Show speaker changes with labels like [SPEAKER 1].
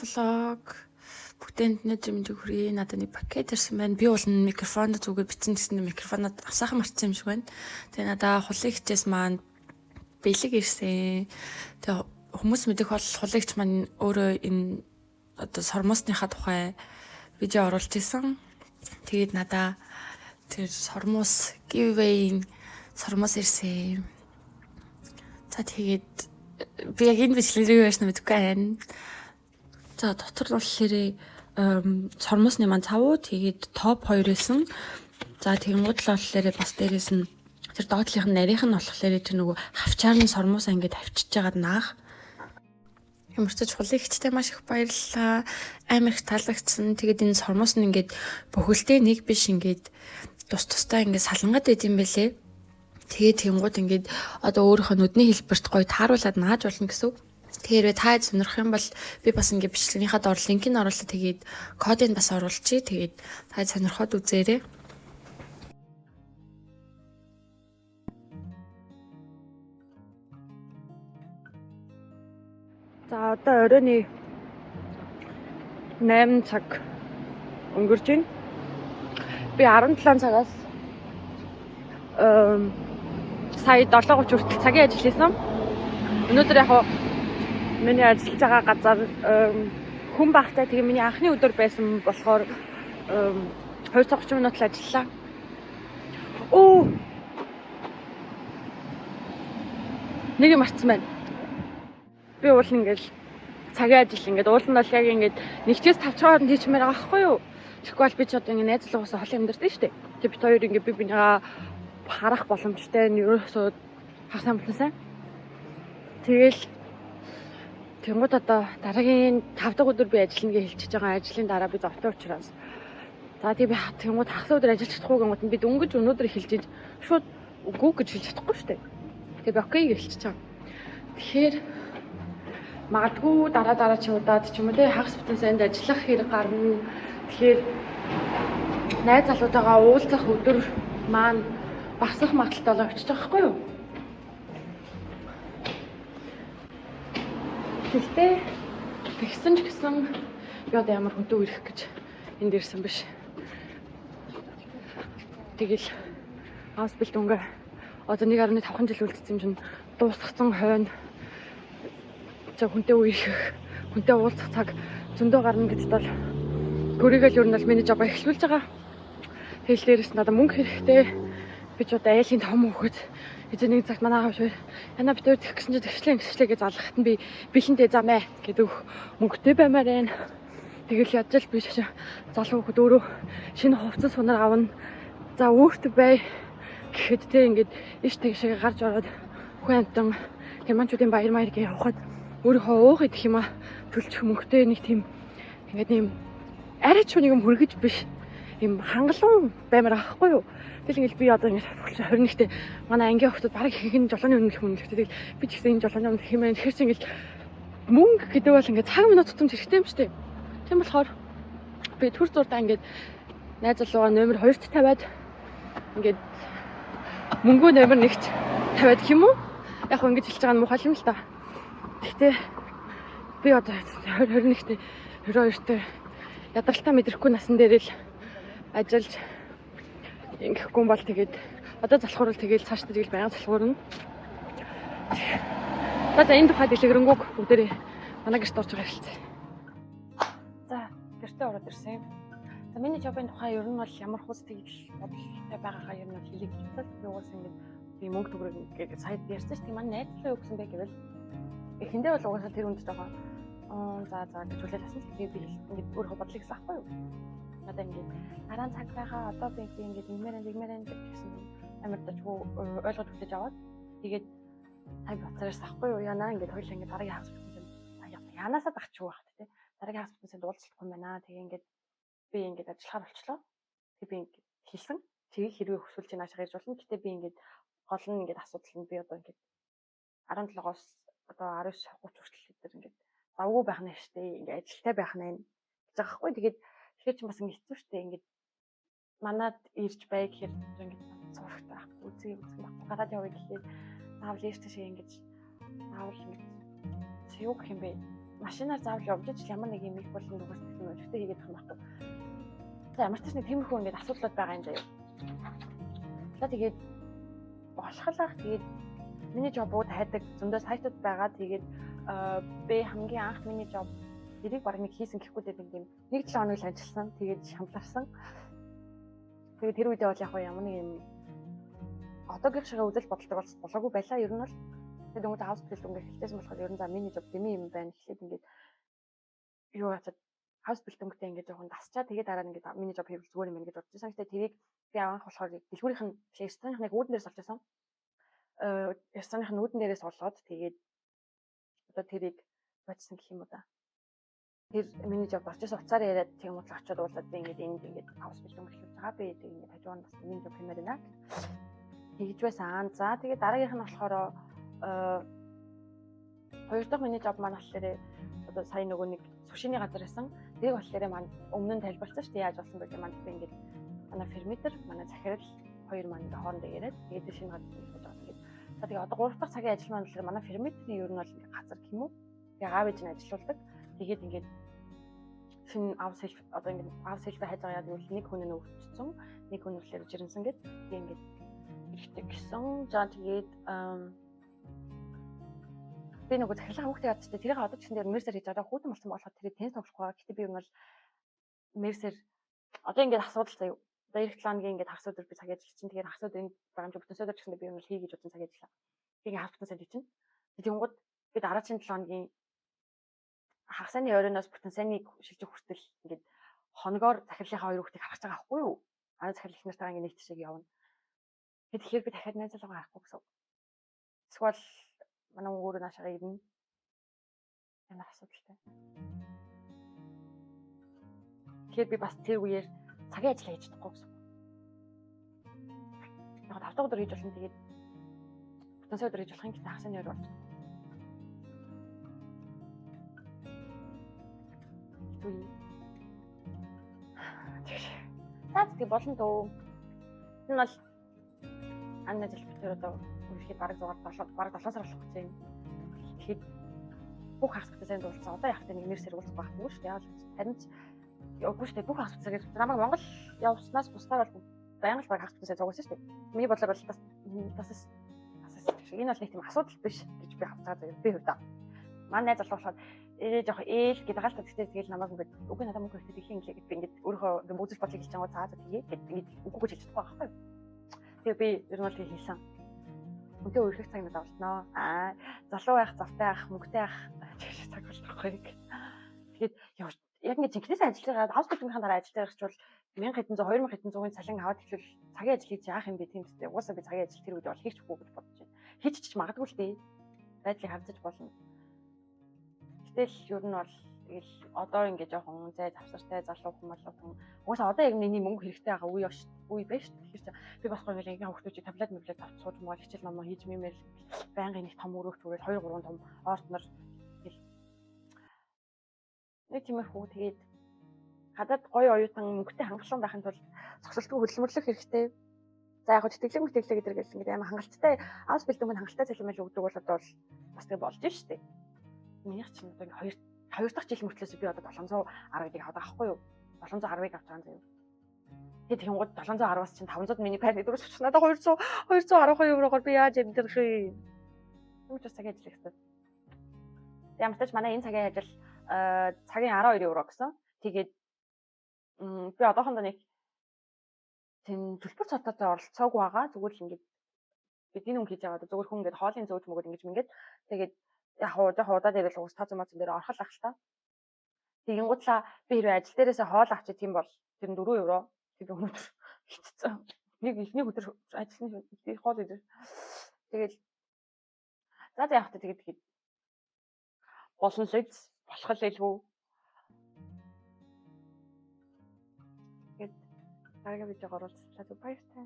[SPEAKER 1] vlog бүгдэнд өнөөдөр мэндийг хүргэе. Надад нэг пакет ирсэн байна. Би бол микрофонд зүгээ бичсэн гэсэн микрофонод асаахан марцсан юм шиг байна. Тэгээ надад хулигчээс маань бэлэг ирсэн. Тэгээ хүмүүс мэдэх бол хулигч маань өөрөө энэ одоо сормосныхаа тухай видео оруулж исэн. Тэгээд надад тэр сормос giveaway сормос ирсэн. За тэгээд би яг энэ бичлэгийг ярьсан мэдгүй байна. За дотор нь болохоор сормосны маань цавуу тэгээд топ 2 байсан. За тэгэнгүүт л болохоор бас дээрээс нь тэр доотлынх нь нарийнх нь болохоор тэр нөгөө хавчаар нь сормосоо ингээд авчиж байгаад наах. Ямарч хулигчтай маш их баярлалаа. Амар их таалагдсан. Тэгээд энэ сормос нь ингээд бөхөлтэй нэг биш ингээд тусдаа ингээд салангад байт юм бэлээ. Тэгээд тэнгууд ингээд одоо өөрийнхөө нүдний хэлбэрт гоё тааруулаад нааж болно гэсэн. Тэгэхээр та сонирх юм бол би бас ингээд бичлэгийнхаа доор линкийг оруулаад тэгээд кодыг бас оруулчихъя. Тэгээд та сонирхоод үзээрэй. За одоо оройн 8 цаг өнгөрч байна. Би 17 цагаас сая 7:30 хүртэл цагийн ажил хийсэн. Өнөөдөр яг миний ажиллаж байгаа газар хүн багтай. Тэгээ миний анхны өдөр байсан болохоор 230 минут л ажиллалаа. Нэг юм марцсан байна. Би уул ингээл цагийн ажил ингээд уул нь бол яг ингээд 1-5 цагаар нь хийчмээр байгаа байхгүй юу? Тэгэхгүй бол би ч одоо ингээд найзлуугаас хол амьдэрсэн шүү дээ. Тэгээ бид хоёр ингээд би бинийгаа харах боломжтой нь ерөөсөө хагас амтнасаа. Тэгэл тэнгууд одоо дараагийн 5 дахь өдөр би ажиллана гэж хэлчихэж байгаа. Ажлын дараа би зовтой учраас. За тэгээ би тэнгууд хагас өдөр ажиллаж чадахгүй гингууд нь би дөнгөж өнөөдөр хэлж шууд үгүй гэж хэлж чадахгүй шүү дээ. Тэгээ би окей гэж хэлчихэж байгаа. Тэгэхээр магадгүй дараа чи удаад ч юм уу те хагас бүтэн санд ажиллах хэрэг гарна. Тэгэхээр найз залуутайгаа уулзах өдөр маань багасах магадaltaй болоо очиж байгаа хгүй юу? Гэхдээ тэгсэн ч гэсэн би одоо ямар хөдөө ирэх гэж энд ирсэн биш. Тэгэл авс бэлдүнгээ одоо 1.5 жил үлдсэн чинь дуусгацсан хойно хүнтэй үерхэх, хүнтэй уулзах цаг зөндөө гарна гэдэгт бол өөрийгөө л ер нь бол миний жобоо эхлүүлж байгаа. Тэгэл дээрээс надад мөнгө хэрэгтэй. Би ч одоо айлын том хөхөд эзэн нэг цагт манай аав шив яна би тэр тэгсэн чинь тэгшлээ гэж залгахад нь би бэлэнтэй замаа гэдэг мөнгөтэй баймаар байна. Тэгэл ядаж би залуу хөхөд өөрөө шинэ хувцас сунаар авна. За өөртөө бай гэхэд тэ ингээд иш тэгшээ гарч ороод хүн амтан германчуудын баяр маяг явахад өөрийнхөө уух идэх юм а төлчих мөнгөтэй нэг тийм ингээд юм арай ч нэг юм хөргөж биш юм хангалуун баймаар авахгүй юу. Тэгэл ингээл би одоо ингээд 21-т манай ангийн охтод бараг ихэнх жолооны өмнөх хүн л тэгэл би ч гэсэн энэ жолооны өмнөх юм байна. Тэгэхээр чи ингээл мөнгө гэдэг бол ингээд цаг минут тутамж хэрэгтэй юм шүү дээ. Тийм болохоор би төр зурдаа ингээд найз залуугаа номер 2-т тавиад ингээд мөнгөө номер 1-т тавиад гэх юм уу? Яг ингэж хэлж байгаа нь муухай юм л та. Гэхдээ би одоо 21-т 22-т ядралтаа мэдрэхгүй насан дээр л ажиллаж ингэхгүй бол тэгээд одоо залхуур л тэгээд цааш тэгэл байнга залхуурна. За энэ тухай дэлгэрэнгүй бүгдээрээ манай гэрт орж байгаа хэлцээ. За гэртээ ороод ирсэн. За миний жобын тухай ер нь бол ямар хус тэгэл бодолтой байгаагаа ер нь бол хэлье гэж бодлоо. Би уус ингэж би мөнгө төгрөг ингээд сая ярьсан чинь манай найзлаа юу гэсэн бэ гэвэл эхэндээ бол угаасаа тэр үндэс байгаа. За гэж хүлээж авсан чинь би ингээд өөрөө бодлыг гэсэн аахгүй юу? Надаа ингээд дараа цаг байгаа одоо би ингээд игмэрэн гэсэн амар дажгүй ойлгож хүлээж аваад тэгээд тай бацраас ахгүй юу яана ингээд хоёул ингээд дараагийн хагас бүтэн янаасаа дагчихгүй байх тий. Дараагийн хагас бүтэн уулзахгүй юм байна. Тэгээ ингээд би ингээд ажиллахаар болчлоо. Тэг би ингээд хэлсэн. Чигийг хэрвээ хөсвөлж наашаа ирж болно. Гэтэ би ингээд гол нь ингээд асуудал нь би одоо ингээд 17-оос одоо 19:30 хүртэл өдөр ингээд завгүй байх нь штэ ингээд ажилтай байх нь гэж байгаа хгүй. Тэгээд тэгэхээр ч бас ингээд хэцүү штэ ингээд манад ирж бай гэхээр ингээд зурагт байх үзье байхгүй гараад явъя гэхээр наавал ирэх шиг ингээд наавал ингээд юу гэх юм бэ машинаар заавал явж иж ямар нэг юм их болон дугаас тийм өчтөй хийгээд байгаа юм баггүй. За ямар ч нэг тиймэрхүү ингээд асуудлууд байгаа юм заяа. За тэгээд болохлах тэгээд миний жобууд хайдаг зөндөө сайтууд байгаа. Тэгээд би хамгийн анх миний жоб тэрийг баг нэг хийсэн гэхгүй дээ нэг юм 1-7 хоног л ажилласан. Тэгээд шамларсан. Тэгээд тэр үедээ бол яг ямар нэг юм одоогийн шиг үзэл бодолтой болоогүй байлаа. Ер нь бол тэгээд өнгөд хаус бэлтэн эхэлсэн болохоор ер нь за миний жоб дэмий юм байна гэхлээр ингээд юу яцад хаус бэлтэнгтэй ингээд жоохон дасчаа тэгээд дараа нь ингээд миний жоб хийвэл зүгээр юм байна гэж бодож байсан. Гэтэ тэрийг би авах болохоор дэлгүүрийнх нь рестораныг үүдэн дээрээс олж байсан. Рестораныг үүдэн дээрээс олгоод тэгээд одоо тэрийг бодсон гэх юм уу да. Тэр миний жоб орчсон уцаар яриад тийм утга очиод уулзаад би ингээд энд ингээд хаус бэлтэн эхлүүлж байгаа. Би тэгээд ингээд хажуунаас бас миний жоб хиймээр байна. Тэгж байсан. За тэгээд дараагийнх нь болохоор хоёр дахь миний жоб маань болохоор одоо сая нөгөө нэг сушины газар байсан. Тэрийг болохоор маань өмнө нь тайлбарласан шүү дээ. Яаж болсон бэ гэдэг маань би ингээд манай ферметр, манай захирал хоёр маань ингээд хоорондоо яриад тэгээд шинэ газар хийж байгаа. Тэгээд за тэгээд одоо 3 дахь цагийн ажил маань болохоор манай ферметрийн ер нь бол ингээд газар гэх юм уу. Тэгээд аав ээж нь ажиллаулдаг. Тэгээд ингээд шинэ аав сэлф одоо ингээд аав сэлфэ хайж байгаа яа гэвэл нэг хүн нь өвчтсөн, нэг хүн болохоор жирэмсэн гэдэг. Тэгээд ингээд ихтэй гисэн. За тэгээд би нөгөө захирлаа хүүхдээ ядчихсан. Тэрийг одоо ч гэсэн дээр мерсер хийж байгаа. Хүүтэн болсон болохоор тэрийг тенс тоглох байгаа. Гэтэ би юм бол мерсер одоо ингээд асуудал заяа. Одоо эх 7 хоногийн ингээд хагас өдөр би цаг ажиллаж чинь. Тэгээд хагас өдөр байгаа юм чи бүтэн өдөр ч гэсэн би юм бол хий гэж бодсон цаг ажиллаа. Тэгээд хагас бүтэн сая чинь. Тэгэнгүүт би дараагийн 7 хоногийн хагасны оройноос бүтэн сайныг шилжих хүртэл ингээд хоногоор захирлынхаа хоёр хүүхдийг харах байгаа байхгүй юу? Аа захирал их нартайгаа ингээд нэг тишээ явна. Тэгэхээр би дахиад найзалгаа харахгүй гэсэн. Эсвэл манай өөрөө наашаа ирнэ. Ямар асуудалтай. Тэгэхээр би бас тэр үеэр цагийн ажил хийж чадахгүй гэсэн. Яг 5 дахь өдөр хийж болно тэгээд бүтэн сая өдөр хийж болох юм гэсэн хасаны өөр болж. Тэгвэл тэгээд болно дөө. Энэ бол анна жил битэр одоо үнэхээр бараг 7 сар болох гэж байна. Тэгэхэд бүх хасагтай сайн дуулсан. Одоо яг нэг нэрсээр уулзах байхгүй шүү дээ. Харин ч үгүй шүү дээ. Бүх хасагтай гэж намайг Монгол явснаас бусдаар бол байнга л баг хасагтай сайн зугасан шүү дээ. Миний бодлоор бол бас энэ бол нэг тийм асуудал биш гэж би хавцаа заяа. Би хувьдаа. Манай найз залуу болохоор жоох ээл гэдэг галт гэдэгтэй тэгэл намайг ингээд үгүй надад мөнгө хэрэгтэй дэлхийн инглээ гэд би ингээд өөрөө ингээд бүзэж бодлыг хэлж байгаа цаазаа тэгээ гэд ингээд үгүй гэж хэлж чадахгүй байхгүй. Тэгээ би ер нь бол тэгээ хэлсэн. Үнтэй өөрхөх цаг надад болтноо. Залуу байх, завтай байх, мөнгөтэй байх цаг болтохгүй. Тэгээд яг ингээд жинхнээс ажиллагаа хаус бэлтгэхийн дараа ажиллаж байгаач бол 1000 хэдэн 2000 хэдэн цалин аваад хэлвэл цагийн ажил хийж яах юм бэ тийм үстэй. Угаасаа би цагийн ажил тэр үед бол хийчихгүй гэж бодож байна. Хийчих магадгүй л дээ. Байдлыг хавцаж болно. Гэтэл ер нь бол тэгэл одоо ингээд жоохон зай завсартай залуу хүн угаасаа одоо яг миний мөнгө хэрэгтэй байгаа үе байна шүү дээ. Тэгэхээр би бас гоё ингээм хүүхдүүчийг таблет мэблет авч сууж маа хичээл номоо хийж мэмээр байнгын нэг том өрөөх түрэл 2 3 том ортнор тэгэл нэг тиймэрхүү тэгээд хадаад гоё оюутан мөнгөтэй хангалуун байхын тулд зогсолтгүй хөдөлмөрлөх хэрэгтэй. За яг тэтгэлэг гэдэг ингээд амар хангалттай аус бэлтгэн хангалттай цалин өгдөг бол одоо бас тэг болж шүү дээ. Минийх чинь одоо ингээд 2 дахь жил мөртлөөс би одоо 710-ыг аваад байгаа байхгүй юу? 710-ыг авч байгаа юм заяа. Тэгээд тэгэнгүүт 710-аас чинь 500 миний пайр дөрөв шиж надад 212 еврогоор би яаж амьдрах вэ? Юу ч цагийн ажил ихтэй. Ямар ч тач манай энэ цагийн ажил цагийн 12 евро гэсэн. Тэгээд би одоохондоо нэг тийм төлбөр цотоотой оролцоогүй байгаа. Зүгээр л ингээд бидний хүн хийж байгаа зүгээр хүн ингээд хоолын зөөж мөгөд ингээд тэгээд яг жоохон удаа дээр л уус тооцоо моцсон дээр орхол ах л та. Тэгэнгүүтлээ би хэрвээ ажил дээрээсээ хоол авчих тийм бол тэр 4 евро тэг өнөөдөр хитцсэн. Нэг ихний өдөр ажилласны хоол идэр. Тэгэл за явах та тэгээд болно л үз болох л илүү. Тэгэд дараагийн видеог оруулцлаа баяртай.